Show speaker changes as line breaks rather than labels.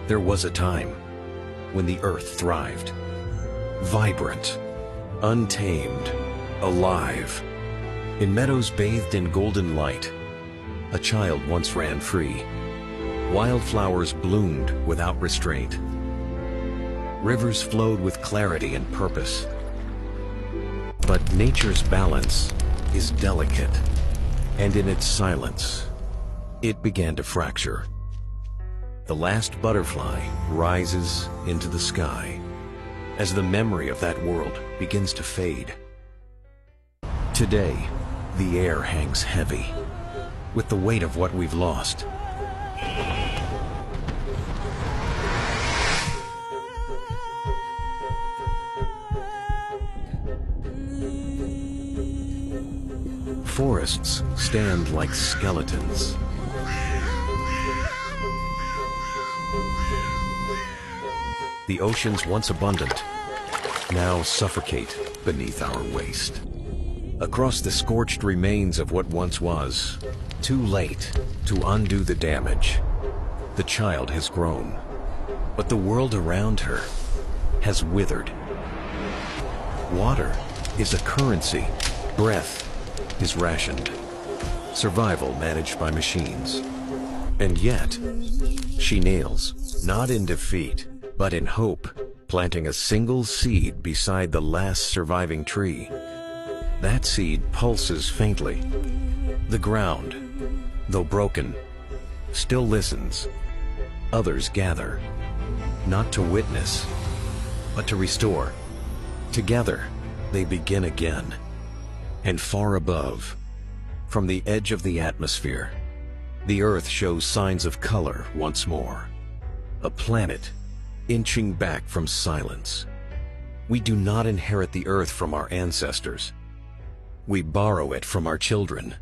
There was a time when the earth thrived. Vibrant, untamed, alive. In meadows bathed in golden light, a child once ran free. Wildflowers bloomed without restraint. Rivers flowed with clarity and purpose. But nature's balance is delicate, and in its silence, it began to fracture. The last butterfly rises into the sky as the memory of that world begins to fade. Today, the air hangs heavy with the weight of what we've lost. Forests stand like skeletons. The oceans once abundant now suffocate beneath our waste. Across the scorched remains of what once was, too late to undo the damage. The child has grown, but the world around her has withered. Water is a currency. Breath is rationed. Survival managed by machines. And yet, she nails, not in defeat, but in hope, planting a single seed beside the last surviving tree. That seed pulses faintly. The ground, though broken, still listens. Others gather, not to witness, but to restore. Together, they begin again. And far above, from the edge of the atmosphere, the Earth shows signs of color once more. A planet inching back from silence. We do not inherit the Earth from our ancestors. We borrow it from our children.